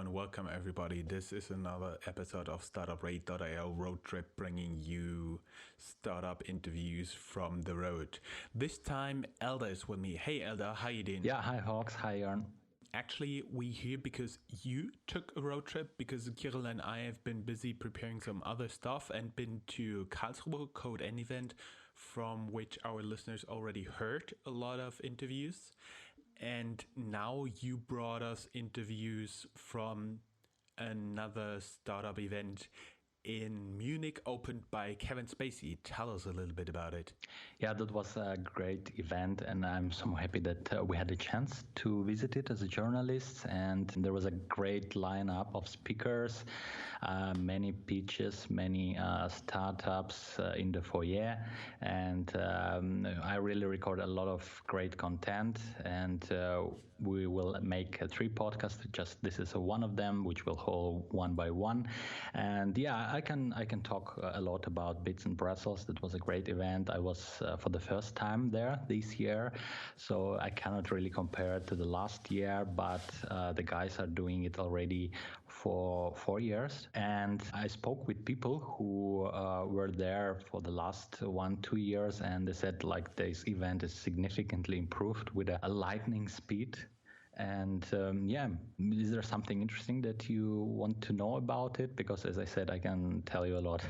and welcome everybody. This is another episode of Startuprad.io Roadtrip, bringing you startup interviews from the road. This time Elder is with me. Hey Elder, how you doing? Yeah, hi Hawks, hi Jörn. Actually, we here because you took a road trip, because Kirill and I have been busy preparing some other stuff and been to Karlsruhe Code N event, from which our listeners already heard a lot of interviews. And now you brought us interviews from another startup event in Munich opened by Kevin Spacey. Tell us a little bit about it. Yeah, that was a great event, and I'm so happy that we had a chance to visit it as a journalist. And there was a great lineup of speakers, many pitches, many startups in the foyer, and I really recorded a lot of great content. And we will make 3 podcasts. Just this is one of them, which will hold one by one. And yeah, I can talk a lot about Bits and Pretzels. That was a great event. I was for the first time there this year, so I cannot really compare it to the last year, but the guys are doing it already for 4 years. And I spoke with people who were there for the last 1-2 years, and they said like this event is significantly improved with a lightning speed. And is there something interesting that you want to know about it? Because as I said, I can tell you a lot.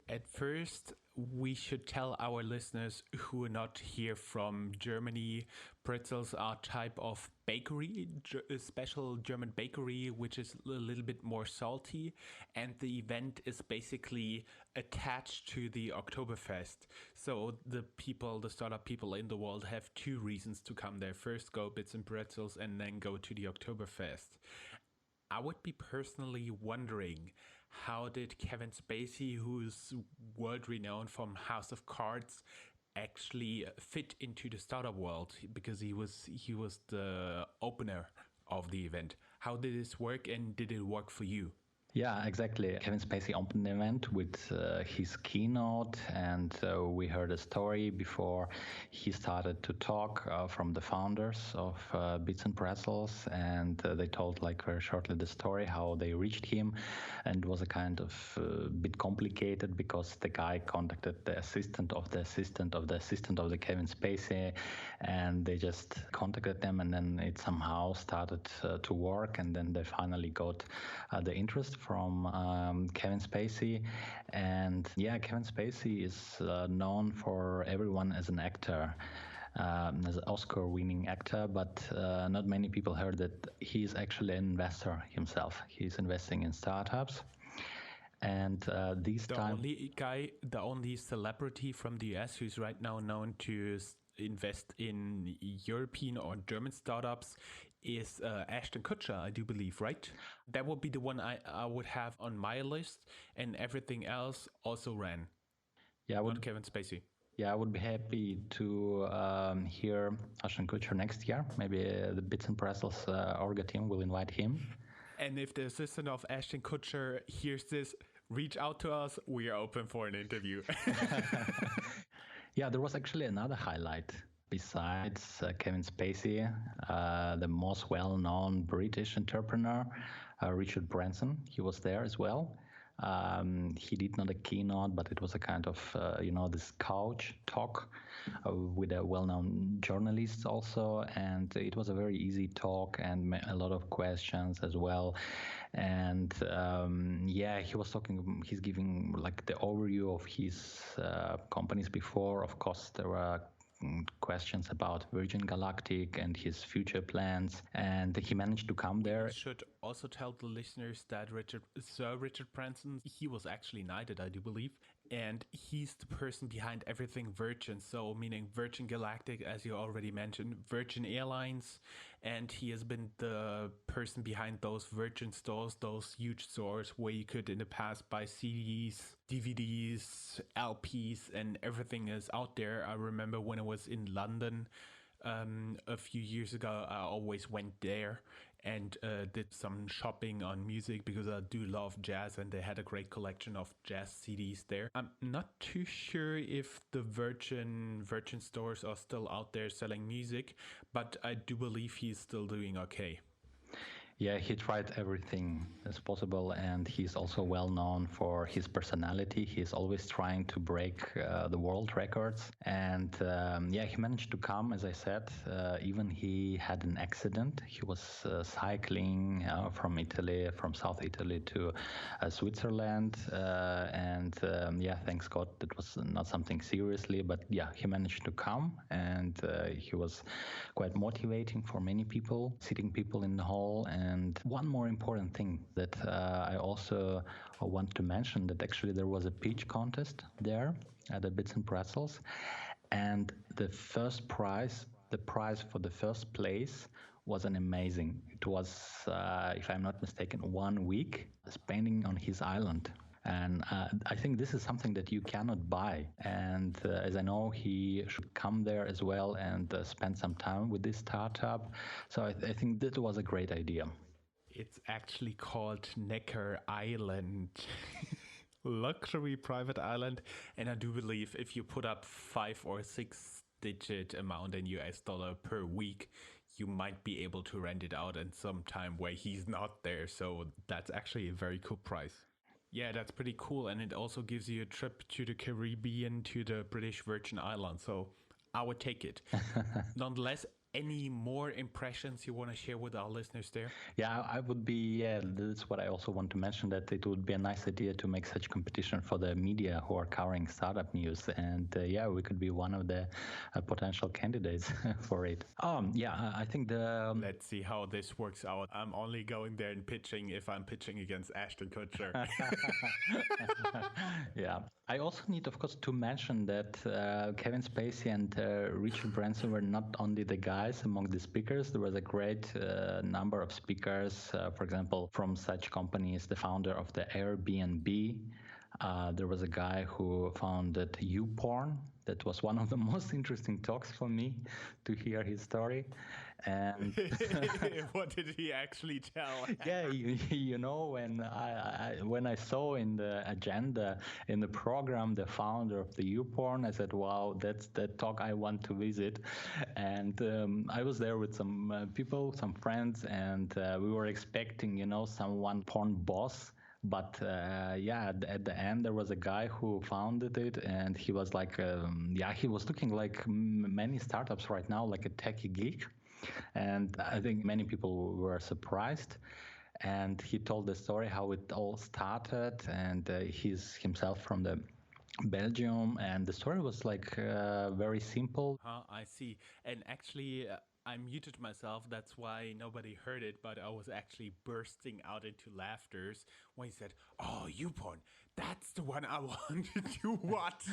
At first, we should tell our listeners who are not here from Germany, pretzels are a type of bakery, a special German bakery, which is a little bit more salty. And the event is basically attached to the Oktoberfest. So the startup people in the world have 2 reasons to come there. First, go Bits and Pretzels, and then go to the Oktoberfest. I would be personally wondering, how did Kevin Spacey, who's world renowned from House of Cards, actually fit into the startup world? Because he was the opener of the event. How did this work, and did it work for you? Yeah, exactly. Kevin Spacey opened the event with his keynote, and we heard a story before he started to talk from the founders of Bits and Pretzels, and they told like very shortly the story how they reached him, and it was a kind of bit complicated because the guy contacted the assistant of the assistant of the assistant of the Kevin Spacey, and they just contacted them, and then it somehow started to work, and then they finally got the interest from Kevin Spacey. And yeah, Kevin Spacey is known for everyone as an actor, as an Oscar-winning actor, but not many people heard that he is actually an investor himself. He's investing in startups. And the only celebrity from the US who's right now known to invest in European or German startups is Ashton Kutcher, I do believe, right? That would be the one I would have on my list, and everything else also ran. Yeah, not Kevin Spacey. Yeah, I would be happy to hear Ashton Kutcher next year. Maybe the Bits and Pretzels Orga team will invite him. And if the assistant of Ashton Kutcher hears this, reach out to us. We are open for an interview. Yeah, there was actually another highlight besides Kevin Spacey, the most well-known British entrepreneur, Richard Branson. He was there as well. He did not a keynote, but it was a kind of, this couch talk with a well-known journalist also. And it was a very easy talk and a lot of questions as well. And he was talking, he's giving like the overview of his companies before. Of course, there were questions about Virgin Galactic and his future plans, and he managed to come there. We should also tell the listeners that Sir Richard Branson, he was actually knighted, I do believe, and he's the person behind everything Virgin, so meaning Virgin Galactic, as you already mentioned, Virgin Airlines, and he has been the person behind those Virgin stores, those huge stores where you could in the past buy CDs, DVDs, LPs, and everything is out there. I remember when I was in London a few years ago, I always went there and did some shopping on music because I do love jazz, and they had a great collection of jazz CDs there. I'm not too sure if the Virgin stores are still out there selling music, but I do believe he's still doing okay. Yeah, he tried everything as possible, and he's also well known for his personality. He's always trying to break the world records, and yeah, he managed to come. As I said, even he had an accident. He was cycling from Italy, from South Italy to Switzerland, and yeah, thanks God, it was not something seriously, but yeah, he managed to come, and he was quite motivating for many people, sitting people in the hall. And one more important thing that I also want to mention, that actually there was a pitch contest there at the Bits and Pretzels, and the first prize, the prize for the first place, was an amazing. It was, if I'm not mistaken, 1 week spending on his island. And I think this is something that you cannot buy. And as I know, he should come there as well and spend some time with this startup. So I think that was a great idea. It's actually called Necker Island. Luxury private island. And I do believe if you put up 5 or 6 digit amount in US dollar per week, you might be able to rent it out in some time where he's not there. So that's actually a very cool price. Yeah, that's pretty cool. And it also gives you a trip to the Caribbean, to the British Virgin Islands. So I would take it. Nonetheless, any more impressions you want to share with our listeners there? Yeah, I would be, yeah, that's what I also want to mention, that it would be a nice idea to make such competition for the media who are covering startup news. And yeah, we could be one of the potential candidates for it. Yeah, I think the... Let's see how this works out. I'm only going there and pitching if I'm pitching against Ashton Kutcher. Yeah. I also need, of course, to mention that Kevin Spacey and Richard Branson were not only the guys among the speakers. There was a great number of speakers, for example, from such companies, the founder of the Airbnb. There was a guy who founded Youporn. That was one of the most interesting talks for me to hear his story. And what did he actually tell? yeah, you know, when I saw in the agenda, in the program, the founder of the Youporn, I said, wow, that's the talk I want to visit. And I was there with some people, some friends, and we were expecting, you know, someone porn boss. But yeah, at the end, there was a guy who founded it, and he was like, yeah, he was looking like many startups right now, like a techie geek. And I think many people were surprised. And he told the story how it all started, and he's himself from the Belgium, and the story was like very simple. I see. And actually, I muted myself. That's why nobody heard it. But I was actually bursting out into laughters when he said, "Oh, Youporn, that's the one I wanted to watch."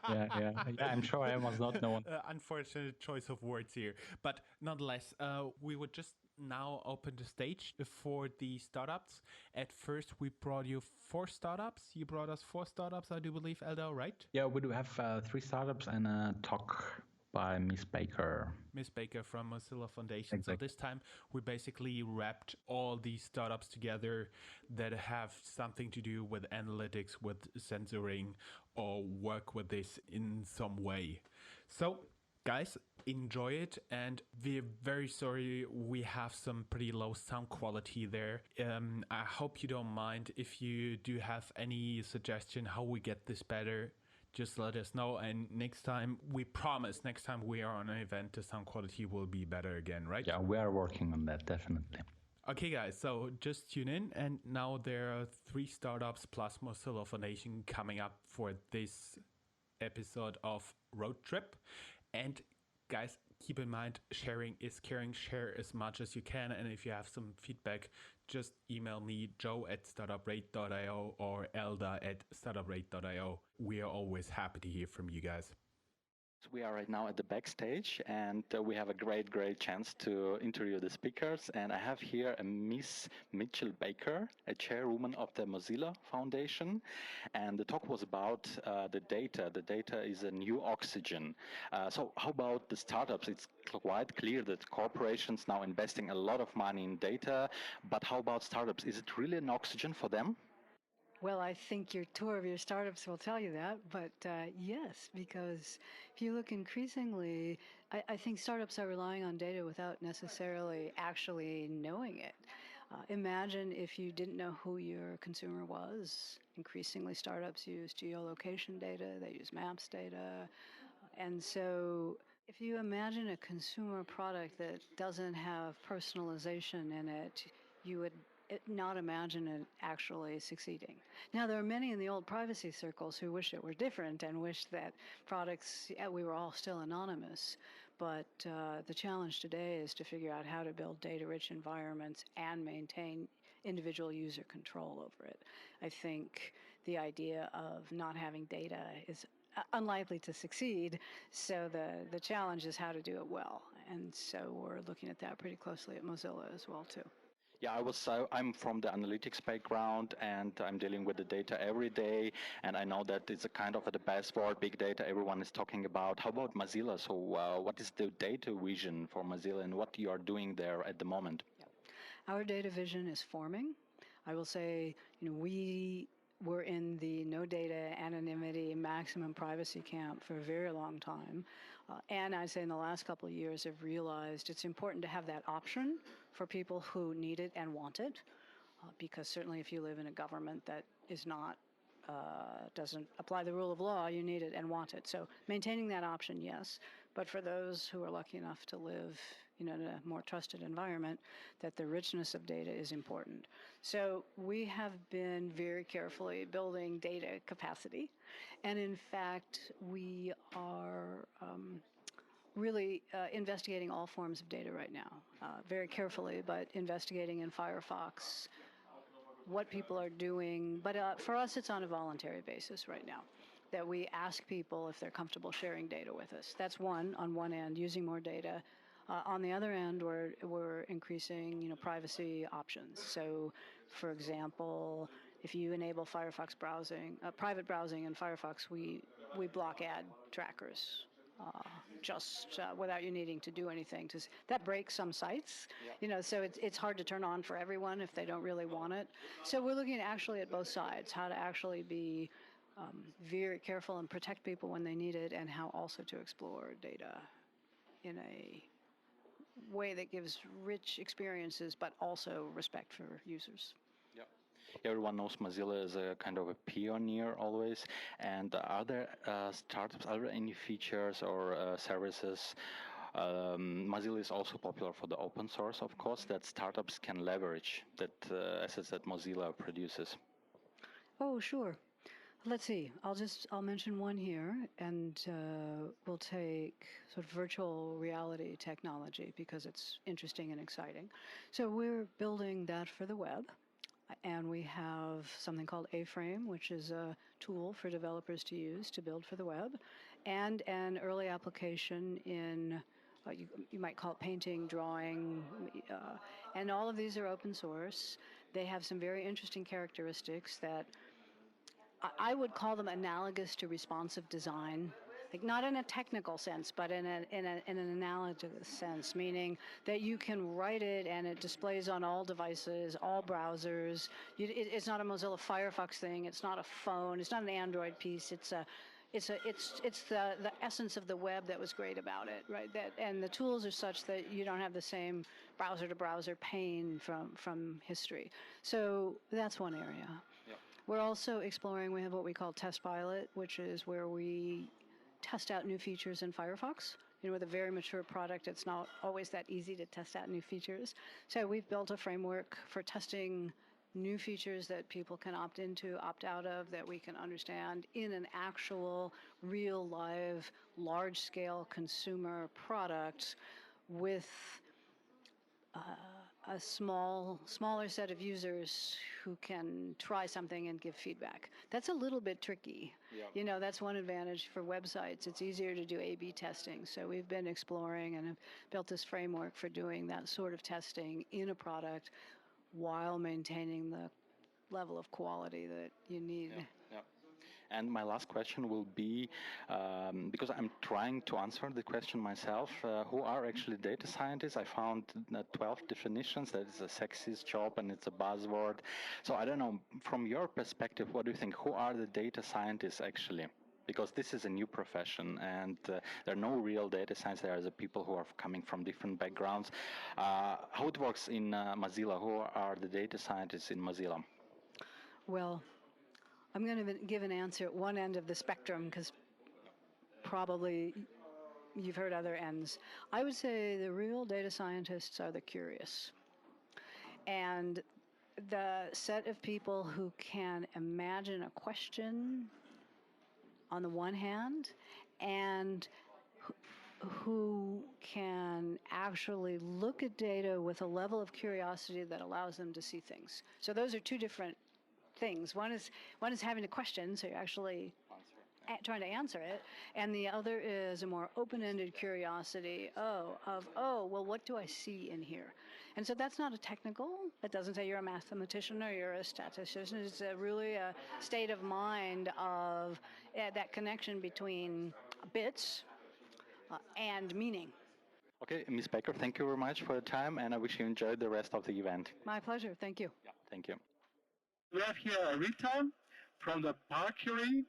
Yeah. I'm sure I was not known. Unfortunate choice of words here, but nonetheless, we would just now open the stage for the startups. At first, we brought you 4 startups. You brought us 4 startups, I do believe, Eldar, right? Yeah, we do have 3 startups and a talk by Miss Baker. Miss Baker from Mozilla Foundation. Exactly. So this time we basically wrapped all these startups together that have something to do with analytics, with censoring, or work with this in some way. So guys, enjoy it, and we're very sorry we have some pretty low sound quality there. I hope you don't mind. If you do have any suggestion how we get this better, just let us know, and next time, we promise, next time we are on an event, the sound quality will be better again, right? Yeah, we are working on that, definitely. Okay, guys, so just tune in, and now there are 3 startups plus Mozilla Foundation coming up for this episode of Roadtrip. And guys, keep in mind, sharing is caring. Share as much as you can, and if you have some feedback, just email me, joe@startuprad.io or elda@startuprad.io. We are always happy to hear from you guys. We are right now at the backstage, and we have a great chance to interview the speakers. And I have here a Miss Mitchell Baker, a chairwoman of the Mozilla Foundation. And the talk was about the data. The data is a new oxygen. So how about the startups? It's quite clear that corporations now investing a lot of money in data, but how about startups? Is it really an oxygen for them? Well, I think your tour of your startups will tell you that, but yes, because if you look increasingly, I think startups are relying on data without necessarily actually knowing it. Imagine if you didn't know who your consumer was. Increasingly, startups use geolocation data, they use maps data, and so if you imagine a consumer product that doesn't have personalization in it, you would not imagine it actually succeeding. Now, there are many in the old privacy circles who wish it were different and wish that products, we were all still anonymous. But the challenge today is to figure out how to build data-rich environments and maintain individual user control over it. I think the idea of not having data is unlikely to succeed. So the challenge is how to do it well. And so we're looking at that pretty closely at Mozilla as well, too. Yeah, I'm from the analytics background, and I'm dealing with the data every day. And I know that it's a kind of the buzzword, big data. Everyone is talking about. How about Mozilla? So, what is the data vision for Mozilla, and what you are doing there at the moment? Yeah. Our data vision is forming. I will say, we were in the no data, anonymity, maximum privacy camp for a very long time. And I'd say in the last couple of years have realized it's important to have that option for people who need it and want it. Because certainly if you live in a government that is not, doesn't apply the rule of law, you need it and want it. So maintaining that option, yes. But for those who are lucky enough to live in a more trusted environment, that the richness of data is important. So we have been very carefully building data capacity. And in fact, we are really investigating all forms of data right now, very carefully, but investigating in Firefox what people are doing. But for us, it's on a voluntary basis right now, that we ask people if they're comfortable sharing data with us. That's on one end, using more data. On the other end, we're increasing, privacy options. So, for example, if you enable Firefox browsing, private browsing in Firefox, we block ad trackers. Just without you needing to do anything. That breaks some sites, so it's hard to turn on for everyone if they don't really want it. So we're looking actually at both sides, how to actually be very careful and protect people when they need it, and how also to explore data in a way that gives rich experiences, but also respect for users. Everyone knows Mozilla is a kind of a pioneer always. And are there startups, are there any features or services? Mozilla is also popular for the open source, of course, that startups can leverage, that assets that Mozilla produces. Oh, sure. Let's see. I'll mention one here, and we'll take sort of virtual reality technology because it's interesting and exciting. So we're building that for the web. And we have something called A-Frame, which is a tool for developers to use to build for the web, and an early application in, you might call it painting, drawing, and all of these are open source. They have some very interesting characteristics that I would call them analogous to responsive design. Like not in a technical sense, but in an analogous sense, meaning that you can write it and it displays on all devices, all browsers. It's not a Mozilla Firefox thing. It's not a phone. It's not an Android piece. It's the essence of the web that was great about it, right? And the tools are such that you don't have the same browser-to-browser pain from history. So that's one area. Yep. We're also exploring. We have what we call Test Pilot, which is where we test out new features in Firefox. With a very mature product, it's not always that easy to test out new features. So we've built a framework for testing new features that people can opt into, opt out of, that we can understand in an actual, real, live, large-scale consumer product with a smaller set of users who can try something and give feedback. That's a little bit tricky. Yeah. That's one advantage for websites. It's easier to do A/B testing. So we've been exploring and have built this framework for doing that sort of testing in a product while maintaining the level of quality that you need. Yeah. And my last question will be, because I'm trying to answer the question myself, who are actually data scientists? I found 12 definitions. That is a sexist job and it's a buzzword. So I don't know, from your perspective, what do you think? Who are the data scientists actually? Because this is a new profession and there are no real data science. There are the people who are coming from different backgrounds. How it works in Mozilla? Who are the data scientists in Mozilla? Well, I'm going to give an answer at one end of the spectrum because probably you've heard other ends. I would say the real data scientists are the curious. And the set of people who can imagine a question on the one hand and who can actually look at data with a level of curiosity that allows them to see things. So those are two different things. One is having a question, so you're actually trying to answer it, and the other is a more open-ended curiosity. Well, what do I see in here? And so that's not a technical. It doesn't say you're a mathematician or you're a statistician. It's really a state of mind of that connection between bits and meaning. Okay, Ms. Becker, thank you very much for your time, and I wish you enjoyed the rest of the event. My pleasure. Thank you. Yeah, thank you. We have here Rita from the Parquery.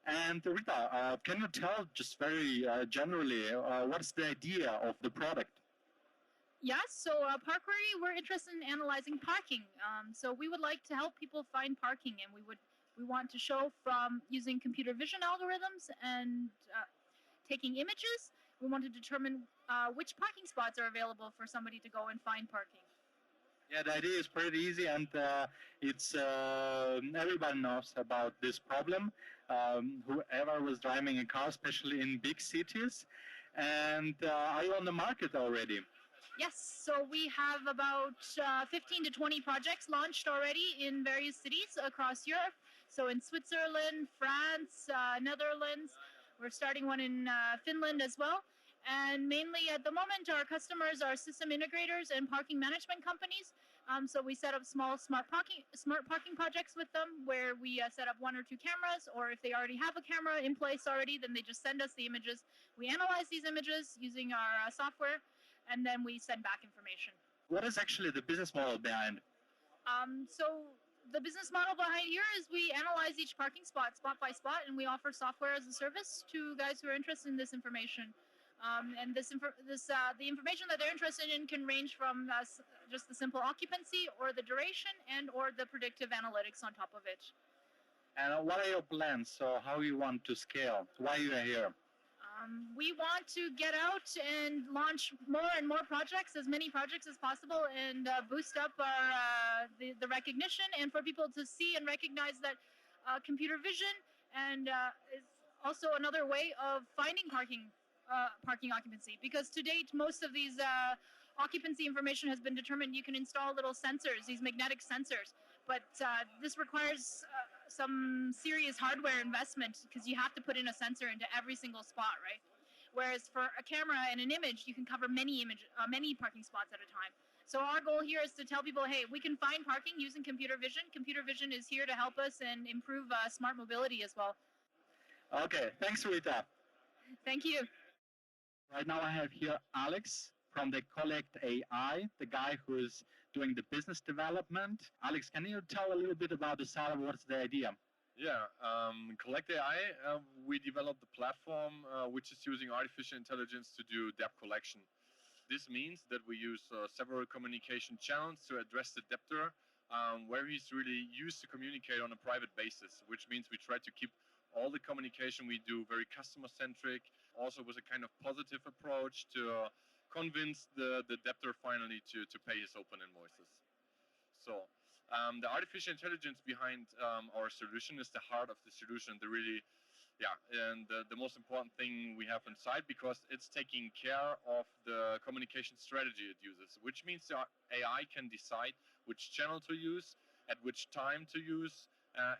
And Rita, can you tell just very generally what's the idea of the product? Yes, so Parquery, we're interested in analyzing parking. So we would like to help people find parking, and we want to show from using computer vision algorithms and taking images. We want to determine which parking spots are available for somebody to go and find parking. Yeah, the idea is pretty easy, and it's everybody knows about this problem. Whoever was driving a car, especially in big cities, and are you on the market already? Yes, so we have about 15 to 20 projects launched already in various cities across Europe. So in Switzerland, France, Netherlands, we're starting one in Finland as well. And mainly at the moment, our customers are system integrators and parking management companies. So we set up small smart parking projects with them where we set up 1 or 2 cameras, or if they already have a camera in place already, then they just send us the images. We analyze these images using our software, and then we send back information. What is actually the business model behind? So the business model behind here is we analyze each parking spot by spot, and we offer software as a service to guys who are interested in this information. And the information that they're interested in can range from just the simple occupancy or the duration or the predictive analytics on top of it. And what are your plans? So how you want to scale? Why you are here? We want to get out and launch more and more projects, as many projects as possible, and boost up our the recognition, and for people to see and recognize that computer vision and is also another way of finding parking occupancy. Because to date, most of these occupancy information has been determined. You can install little sensors, these magnetic sensors, but this requires some serious hardware investment because you have to put in a sensor into every single spot, right? Whereas for a camera and an image, you can cover many parking spots at a time. So our goal here is to tell people, hey, we can find parking using computer vision. Computer vision is here to help us and improve smart mobility as well. Okay, thanks, Rita. Thank you. Right now I have here Alex from the CollectAI, the guy who is doing the business development. Alex, can you tell a little bit about the startup? What's the idea? Yeah, CollectAI, we developed the platform which is using artificial intelligence to do debt collection. This means that we use several communication channels to address the debtor where he's really used to communicate on a private basis, which means we try to keep all the communication we do very customer-centric, also with a kind of positive approach to convince the debtor finally to pay his open invoices. So the artificial intelligence behind our solution is the heart of the solution, and the most important thing we have inside, because it's taking care of the communication strategy it uses, which means the AI can decide which channel to use, at which time to use,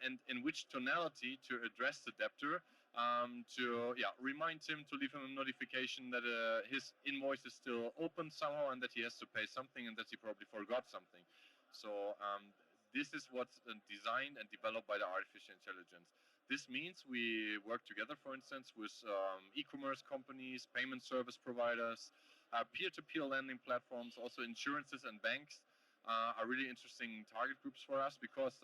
and in which tonality to address the debtor, to remind him, to leave him a notification that his invoice is still open somehow and that he has to pay something and that he probably forgot something. So this is what's designed and developed by the artificial intelligence. This means we work together, for instance, with e-commerce companies, payment service providers, peer-to-peer lending platforms, also insurances and banks are really interesting target groups for us because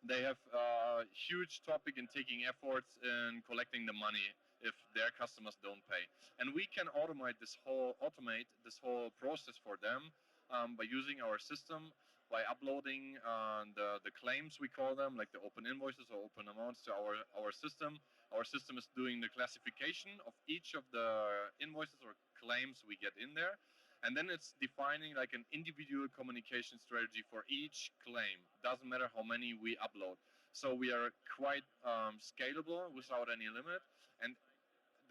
they have a huge topic in taking efforts in collecting the money if their customers don't pay. And we can automate this whole process for them by using our system, by uploading the claims, we call them, like the open invoices or open amounts to our system. Our system is doing the classification of each of the invoices or claims we get in there. And then it's defining like an individual communication strategy for each claim. Doesn't matter how many we upload. So we are quite scalable without any limit. And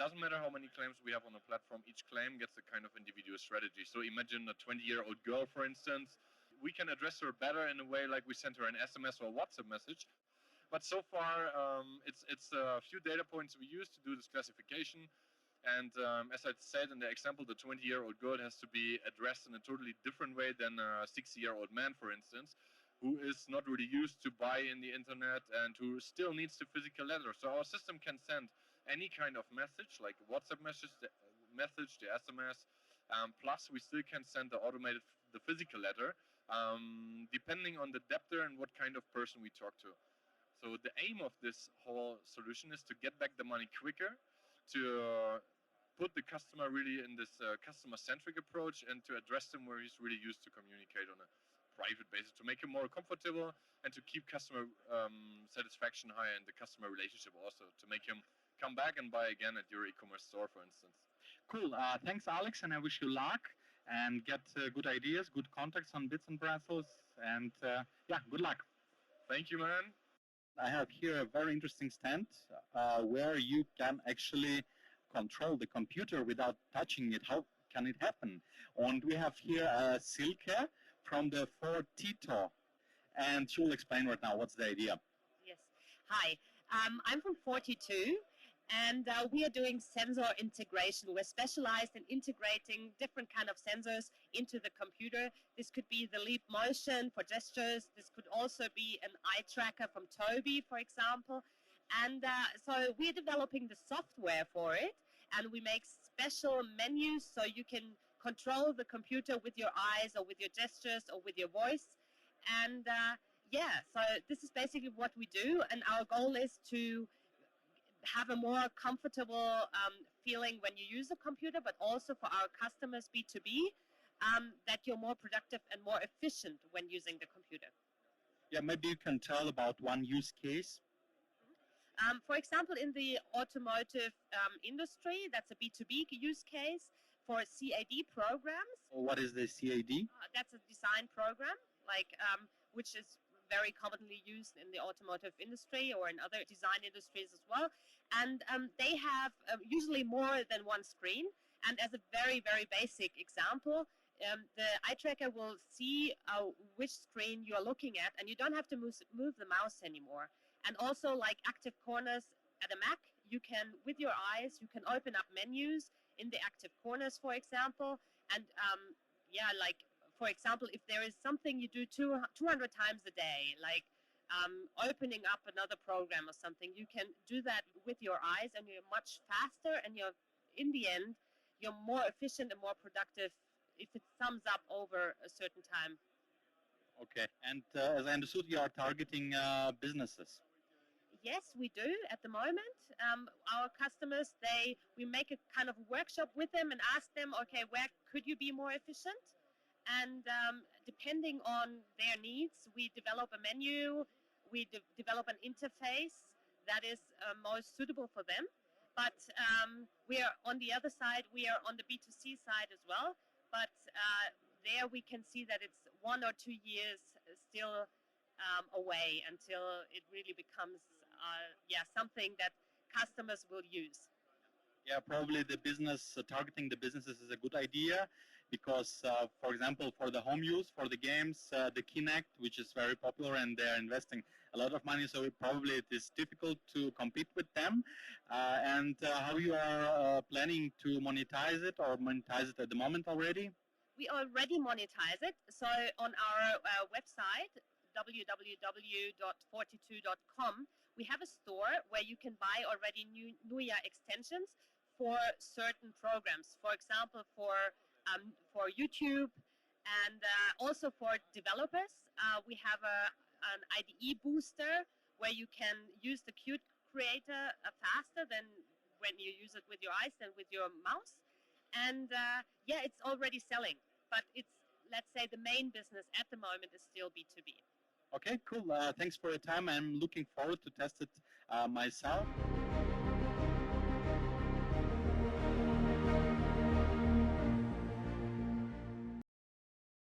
doesn't matter how many claims we have on the platform, each claim gets a kind of individual strategy. So imagine a 20-year-old girl, for instance. We can address her better in a way like we send her an SMS or a WhatsApp message. But so far, it's a few data points we use to do this classification. And as I said in the example, the 20-year-old girl has to be addressed in a totally different way than a 60-year-old man, for instance, who is not really used to buy in the internet and who still needs the physical letter. So our system can send any kind of message, like a WhatsApp message, the SMS, plus we still can send the physical letter, depending on the debtor and what kind of person we talk to. So the aim of this whole solution is to get back the money quicker, to put the customer really in this customer-centric approach and to address them where he's really used to communicate on a private basis, to make him more comfortable and to keep customer satisfaction high and the customer relationship also, to make him come back and buy again at your e-commerce store, for instance. Cool. Thanks, Alex, and I wish you luck and get good ideas, good contacts on Bits and Pretzels, and yeah, good luck. Thank you, man. I have here a very interesting stand where you can actually control the computer without touching it. How can it happen? And we have here Silke from the Ford Tito, and she will explain right now what's the idea. Yes. Hi. I'm from 42, and we are doing sensor integration. We're specialized in integrating different kind of sensors into the computer. This could be the leap motion for gestures. This could also be an eye tracker from Tobii, for example. And so we're developing the software for it, and we make special menus so you can control the computer with your eyes or with your gestures or with your voice. And yeah, so this is basically what we do, and our goal is to have a more comfortable feeling when you use a computer, but also for our customers B2B, that you're more productive and more efficient when using the computer. Yeah, maybe you can tell about one use case. For example, in the automotive industry, that's a B2B use case for CAD programs. What is the CAD? That's a design program, like which is very commonly used in the automotive industry or in other design industries as well. And they have usually more than one screen. And as a very, very basic example, the eye tracker will see which screen you are looking at, and you don't have to move the mouse anymore. And also, like active corners at a Mac, you can, with your eyes, you can open up menus in the active corners, for example. And yeah, like, for example, if there is something you do 200 times a day, like opening up another program or something, you can do that with your eyes, and you're much faster, and you're, in the end, you're more efficient and more productive if it sums up over a certain time. Okay, and as I understood, you are targeting businesses. Yes, we do at the moment. Our customers, we make a kind of workshop with them and ask them, okay, where could you be more efficient? And depending on their needs, we develop a menu, we develop an interface that is most suitable for them. But we are on the other side, we are on the B2C side as well. But there we can see that it's 1 or 2 years still away until it really becomes something that customers will use. Yeah, probably the business, targeting the businesses is a good idea because, for example, for the home use, for the games, the Kinect, which is very popular and they're investing a lot of money, so probably it is difficult to compete with them. And how you are planning to monetize it or monetize it at the moment already? We already monetize it. So on our website, www.42.com, we have a store where you can buy already new NUIA extensions for certain programs. For example, for YouTube, and also for developers. We have an IDE booster where you can use the Qt Creator faster than when you use it with your eyes than with your mouse. And yeah, it's already selling, but it's, let's say, the main business at the moment is still B2B. Okay, cool. Thanks for your time. I'm looking forward to test it myself.